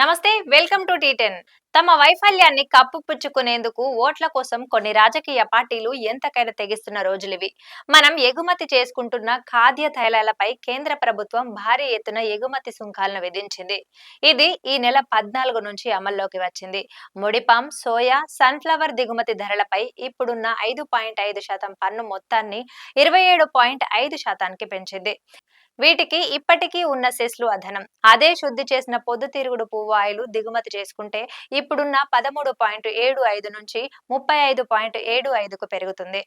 నమస్తే, welcome to టీ10. తమ వైఫల్యాన్ని కప్పుపుచ్చుకునేందుకు ఓట్ల కోసం కొన్ని రాజకీయ పార్టీలు ఎంతకైనా తెగిస్తున్న రోజులివి. మనం ఎగుమతి చేసుకుంటున్న ఖాద్య తైలాలపై కేంద్ర ప్రభుత్వం భారీ ఎత్తున ఎగుమతి సుంకాలను విధించింది. ఇది ఈ నెల 14 నుంచి అమల్లోకి వచ్చింది. ముడిపాం, సోయా, సన్ఫ్లవర్ దిగుమతి ధరలపై ఇప్పుడున్న 5.5% పన్ను మొత్తాన్ని 27.5%కి పెంచింది. వీటికి ఇప్పటికీ ఉన్న సెస్లు అదనం. అదే శుద్ధి చేసిన పొద్దుతిరుగుడు పువ్వు ఆయిల్ దిగుమతి చేసుకుంటే ఇప్పుడున్న 13.75 నుంచి 35.75కు పెరుగుతుంది.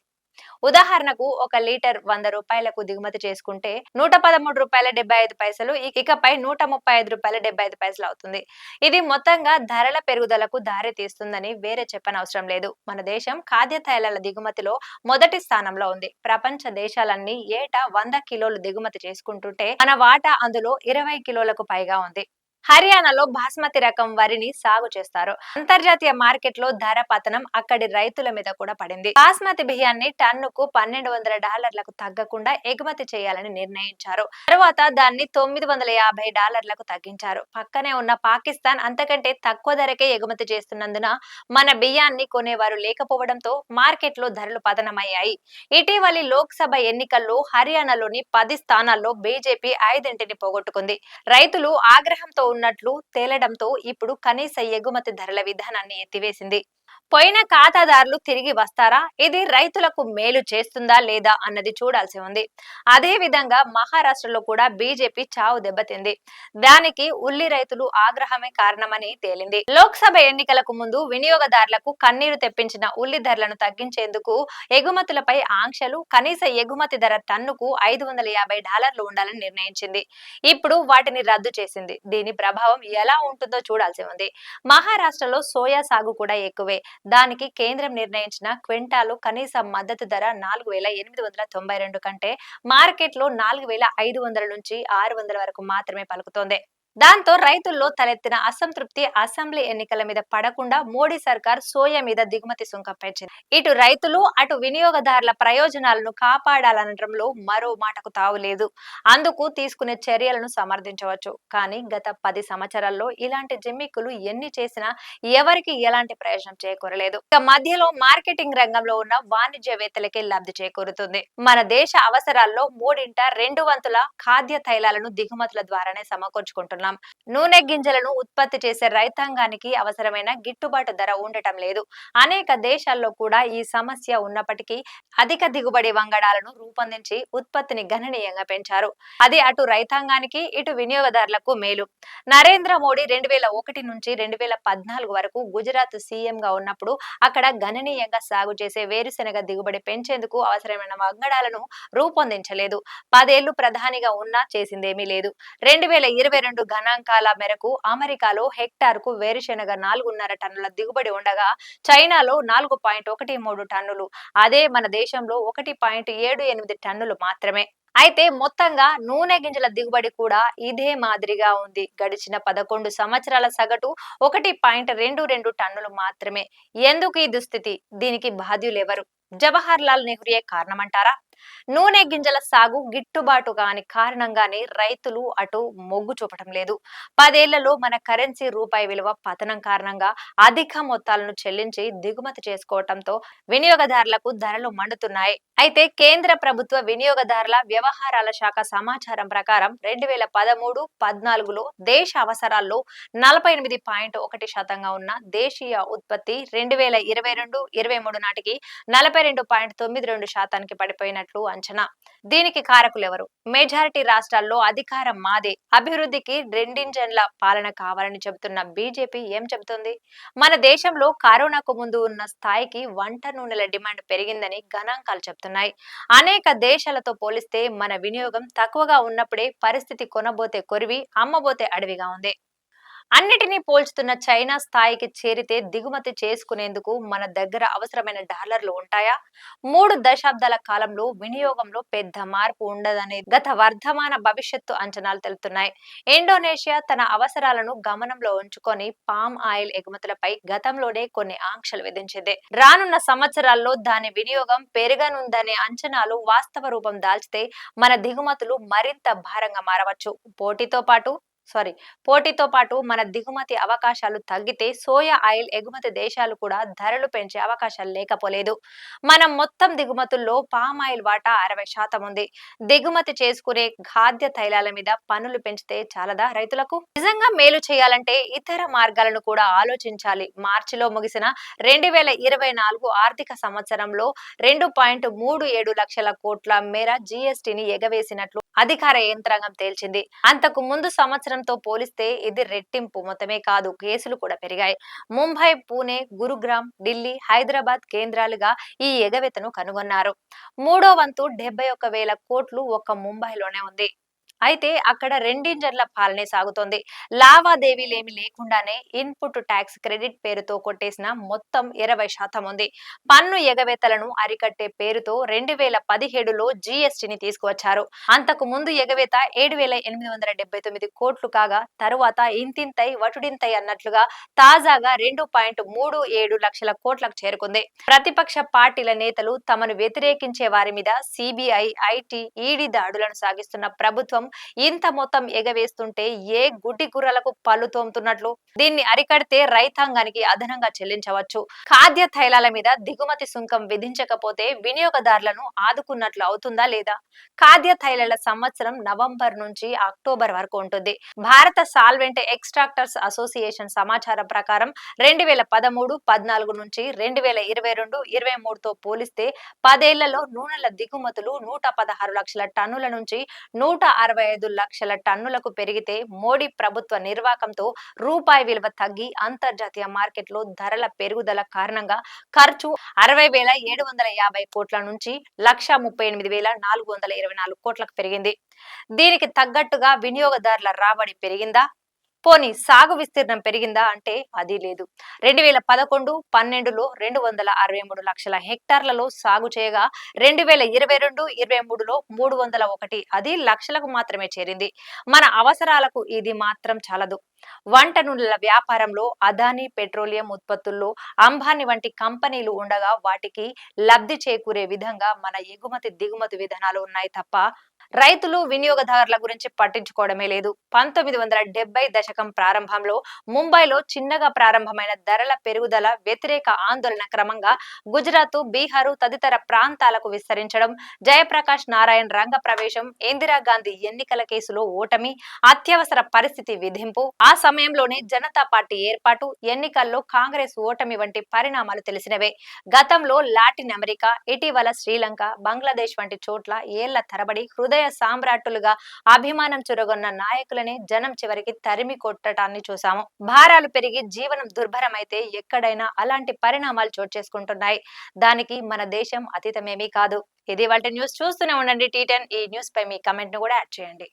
ఉదాహరణకు ఒక లీటర్ రూ. 100 దిగుమతి చేసుకుంటే రూ. 113.75, ఇకపై రూ. 135.75 అవుతుంది. ఇది మొత్తంగా ధరల పెరుగుదలకు దారి తీస్తుందని వేరే చెప్పనవసరం లేదు. మన దేశం ఖాద్య తైలాల దిగుమతిలో మొదటి స్థానంలో ఉంది. ప్రపంచ దేశాలన్నీ ఏటా 100 కిలోలు దిగుమతి చేసుకుంటుంటే మన వాటా అందులో 20 కిలోలకు పైగా ఉంది. హర్యానాలో బాస్మతి రకం వరిని సాగు చేస్తారు. అంతర్జాతీయ మార్కెట్లో ధర పతనం అక్కడి రైతుల మీద కూడా పడింది. బాస్మతి బియ్యాన్ని టన్నుకు $1,200లకు తగ్గకుండా ఎగుమతి చేయాలని నిర్ణయించారు. తర్వాత దాన్ని $950లకు తగ్గించారు. పక్కనే ఉన్న పాకిస్తాన్ అంతకంటే తక్కువ ధరకే ఎగుమతి చేస్తున్నందున మన బియ్యాన్ని కొనేవారు లేకపోవడంతో మార్కెట్లో ధరలు పతనమయ్యాయి. ఇటీవలి లోక్సభ ఎన్నికల్లో హర్యానాలోని 10 స్థానాల్లో బీజేపీ 5ని పోగొట్టుకుంది. రైతులు ఆగ్రహంతో ఉన్నట్లు తేలడంతో ఇప్పుడు కనీస ఎగుమతి ధరల విధానాన్ని ఎత్తివేసింది. పోయిన ఖాతాదారులు తిరిగి వస్తారా? ఇది రైతులకు మేలు చేస్తుందా లేదా అన్నది చూడాల్సి ఉంది. అదే విధంగా మహారాష్ట్రలో కూడా బీజేపీ చావు దెబ్బతింది. దానికి ఉల్లి రైతులు ఆగ్రహమే కారణమని తేలింది. లోక్సభ ఎన్నికలకు ముందు వినియోగదారులకు కన్నీరు తెప్పించిన ఉల్లి ధరలను తగ్గించేందుకు ఎగుమతులపై ఆంక్షలు, కనీస ఎగుమతి ధర టన్నుకు $550 ఉండాలని నిర్ణయించింది. ఇప్పుడు వాటిని రద్దు చేసింది. దీని ప్రభావం ఎలా ఉంటుందో చూడాల్సి ఉంది. మహారాష్ట్రలో సోయా సాగు కూడా ఎక్కువే. దానికి కేంద్రం నిర్ణయించిన క్వింటాలు కనీస మద్దతు ధర 4,892 కంటే మార్కెట్లో 4,500 నుంచి 600 వరకు మాత్రమే పలుకుతోంది. దాంతో రైతుల్లో తలెత్తిన అసంతృప్తి అసెంబ్లీ ఎన్నికల మీద పడకుండా మోడీ సర్కార్ సోయా మీద దిగుమతి సుంకం పెంచింది. ఇటు రైతులు, అటు వినియోగదారుల ప్రయోజనాలను కాపాడాలనడంలో మరో మాటకు తావులేదు. అందుకు తీసుకునే చర్యలను సమర్థించవచ్చు. కానీ గత 10 సంవత్సరాల్లో ఇలాంటి జిమ్మిక్కులు ఎన్ని చేసినా ఎవరికి ఎలాంటి ప్రయోజనం చేకూరలేదు. ఇక మధ్యలో మార్కెటింగ్ రంగంలో ఉన్న వాణిజ్యవేత్తలకే లబ్ధి చేకూరుతుంది. మన దేశ అవసరాల్లో 3/2 వంతుల ఖాద్య తైలాలను దిగుమతుల ద్వారానే సమకూర్చుకుంటున్నారు. నూనె గింజలను ఉత్పత్తి చేసే రైతాంగానికి అవసరమైన గిట్టుబాటు ధర ఉండటం లేదు. అనేక దేశాల్లో కూడా ఈ సమస్య ఉన్నప్పటికీ అధిక దిగుబడి వంగడాలను రూపొందించి ఉత్పత్తిని గణనీయంగా పెంచారు. అది అటు రైతాంగానికి, ఇటు వినియోగదారులకు మేలు. నరేంద్ర మోడీ 2001 నుంచి 2014 వరకు గుజరాత్ సీఎంగా ఉన్నప్పుడు అక్కడ గణనీయంగా సాగు చేసే వేరుశెనగ దిగుబడి పెంచేందుకు అవసరమైన వంగడాలను రూపొందించలేదు. 10 ఏళ్లు ప్రధానిగా ఉన్నా చేసిందేమీ లేదు. 2022 గణాంకాల మేరకు అమెరికాలో హెక్టార్కు వేరుశెనగ 4.5 టన్నుల దిగుబడి ఉండగా చైనాలో 4.13 టన్నులు, అదే మన దేశంలో 1.78 టన్నులు మాత్రమే. అయితే మొత్తంగా నూనె గింజల దిగుబడి కూడా ఇదే మాదిరిగా ఉంది. గడిచిన 11 సంవత్సరాల సగటు 1.22 టన్నులు మాత్రమే. ఎందుకు ఈ దుస్థితి? దీనికి బాధ్యులెవరు? జవహర్ లాల్ నెహ్రూయే కారణమంటారా? నూనె గింజల సాగు గిట్టుబాటు కాని కారణంగానే రైతులు అటు మొగ్గు చూపటం లేదు. 10 ఏళ్లలో మన కరెన్సీ రూపాయి విలువ పతనం కారణంగా అధిక మొత్తాలను చెల్లించి దిగుమతి చేసుకోవటంతో వినియోగదారులకు ధరలు మండుతున్నాయి. అయితే కేంద్ర ప్రభుత్వ వినియోగదారుల వ్యవహారాల శాఖ సమాచారం ప్రకారం 2013-14లో దేశ అవసరాల్లో 48.1% ఉన్న దేశీయ ఉత్పత్తి 2022-23 నాటికి 42.92%కి పడిపోయినట్లు అంచనా. దీనికి కారకులెవరు? మెజారిటీ రాష్ట్రాల్లో అధికారం మాదే, అభివృద్ధికి రెండింజన్ల పాలన కావాలని చెబుతున్న బీజేపీ ఏం చెబుతుంది? మన దేశంలో కరోనాకు ముందు ఉన్న స్థాయికి వంట నూనెల డిమాండ్ పెరిగిందని గణాంకాలు చెబుతున్నాయి. అనేక దేశాలతో పోలిస్తే మన వినియోగం తక్కువగా ఉన్నప్పుడే పరిస్థితి కొనబోతే కొరివి, అమ్మబోతే అడవిగా ఉంది. అన్నిటినీ పోల్చుతున్న చైనా స్థాయికి చేరితే దిగుమతి చేసుకునేందుకు మన దగ్గర అవసరమైన డాలర్లు ఉంటాయా? 3 దశాబ్దాల కాలంలో వినియోగంలో పెద్ద మార్పు ఉండదనే గత వర్ధమాన భవిష్యత్తు అంచనాలు తెలుపుతున్నాయి. ఇండోనేషియా తన అవసరాలను గమనంలో ఉంచుకొని పామ్ ఆయిల్ ఎగుమతులపై గతంలోనే కొన్ని ఆంక్షలు విధించింది. రానున్న సంవత్సరాల్లో దాని వినియోగం పెరగనుందనే అంచనాలు వాస్తవ రూపం దాల్చితే మన దిగుమతులు మరింత భారంగా మారవచ్చు. పోటీతో పాటు పోటీతో పాటు మన దిగుమతి అవకాశాలు తగ్గితే సోయా ఆయిల్ ఎగుమతి దేశాలు కూడా ధరలు పెంచే అవకాశాలు లేకపోలేదు. మనం మొత్తం దిగుమతుల్లో పామ్ ఆయిల్ వాటా 60% ఉంది. దిగుమతి చేసుకునే ఖాద్య తైలాల మీద పన్నులు పెంచితే చాలదా రైతులకు? నిజంగా మేలు చేయాలంటే ఇతర మార్గాలను కూడా ఆలోచించాలి. మార్చిలో ముగిసిన 2024 ఆర్థిక సంవత్సరంలో 2.37 లక్షల కోట్ల మేర జీఎస్టీని ఎగవేసినట్లు అధికార యంత్రాంగం తేల్చింది. అంతకు ముందు సంవత్సరంతో పోలిస్తే ఇది రెట్టింపు మొత్తమే కాదు, కేసులు కూడా పెరిగాయి. ముంబై, పూణె, గురుగ్రామ్, ఢిల్లీ, హైదరాబాద్ కేంద్రాలుగా ఈ ఎగవేతను కనుగొన్నారు. మూడో వంతు 71,000 కోట్లు ఒక్క ముంబైలోనే ఉంది. అయితే అక్కడ రెండింజన్ల పాలనే సాగుతోంది. లావాదేవీలేమి లేకుండానే ఇన్పుట్ ట్యాక్స్ క్రెడిట్ పేరుతో కొట్టేసిన మొత్తం 20% ఉంది. పన్ను ఎగవేతలను అరికట్టే పేరుతో 2017లో జీఎస్టీని తీసుకువచ్చారు. అంతకు ముందు ఎగవేత 7,879 కోట్లు కాగా తరువాత ఇంతింతై వటుడింతై అన్నట్లుగా తాజాగా 2.37 లక్షల కోట్లకు చేరుకుంది. ప్రతిపక్ష పార్టీల నేతలు తమను వ్యతిరేకించే వారి మీద సిబిఐ, ఐటీ, ఈడీ దాడులను సాగిస్తున్న ప్రభుత్వం ఇంత మొత్తం ఎగవేస్తుంటే ఏ గుడ్డి గుర్రలకు పళ్ళు తోముతున్నట్లు? దీన్ని అరికడితే రైతాంగానికి అదనంగా చెల్లించవచ్చు. ఖాద్య తైలాల మీద దిగుమతి సుంకం విధించకపోతే వినియోగదారులను ఆదుకున్నట్లు అవుతుందా లేదా? ఖాద్య తైలాల సంవత్సరం నవంబర్ నుంచి అక్టోబర్ వరకు ఉంటుంది. భారత సాల్వెంట్ ఎక్స్ట్రాక్టర్స్ అసోసియేషన్ సమాచారం ప్రకారం 2013-14 నుంచి 2022-23తో పోలిస్తే 10 ఏళ్లలో నూనెల దిగుమతులు 116 లక్షల టన్నుల నుంచి 165 లక్షల టన్నులకు పెరిగితే మోడీ ప్రభుత్వ నిర్వాకంతో రూపాయి విలువ తగ్గి అంతర్జాతీయ మార్కెట్లో ధరల పెరుగుదల కారణంగా ఖర్చు 60,750 కోట్ల నుంచి 138,424 కోట్లకు పెరిగింది. దీనికి తగ్గట్టుగా వినియోగదారుల రాబడి పెరిగిందా? పోనీ సాగు విస్తీర్ణం పెరిగిందా అంటే అది లేదు. 2011-12లో 263 లక్షల హెక్టార్లలో సాగు చేయగా 2022-23లో 301, అది లక్షలకు మాత్రమే చేరింది. మన అవసరాలకు ఇది మాత్రం చాలదు. వంట నూనెల వ్యాపారంలో అదానీ పెట్రోలియం ఉత్పత్తుల్లో అంబానీ వంటి కంపెనీలు ఉండగా వాటికి లబ్ధి చేకూరే విధంగా మన ఎగుమతి దిగుమతి విధానాలు ఉన్నాయి తప్ప రైతులు వినియోగదారుల గురించి పట్టించుకోవడమే లేదు. 1970 దశకం ప్రారంభంలో ముంబైలో చిన్నగా ప్రారంభమైన ధరల పెరుగుదల వ్యతిరేక ఆందోళన క్రమంగా గుజరాత్, బీహారు తదితర ప్రాంతాలకు విస్తరించడం, జయప్రకాష్ నారాయణ్ రంగ ప్రవేశం, ఇందిరాగాంధీ ఎన్నికల కేసులో ఓటమి, అత్యవసర పరిస్థితి విధింపు, ఆ సమయంలోనే జనతా పార్టీ ఏర్పాటు, ఎన్నికల్లో కాంగ్రెస్ ఓటమి వంటి పరిణామాలు తెలిసినవే. గతంలో లాటిన్ అమెరికా, ఇటీవల శ్రీలంక, బంగ్లాదేశ్ వంటి చోట్ల ఏళ్ల తరబడి హృదయ సామ్రాట్టులుగా అభిమానం చురగొన్న నాయకులనే జనం చివరికి తరిమి కొట్టడాన్ని చూసాము. భారాలు పెరిగి జీవనం దుర్భరమైతే ఎక్కడైనా అలాంటి పరిణామాలు చోటు చేసుకుంటున్నాయి. దానికి మన దేశం అతీతమేమీ కాదు. ఇది ఇవాల్టి న్యూస్. చూస్తూనే ఉండండి T10. ఈ న్యూస్ పై మీ కమెంట్ ను కూడా యాడ్ చేయండి.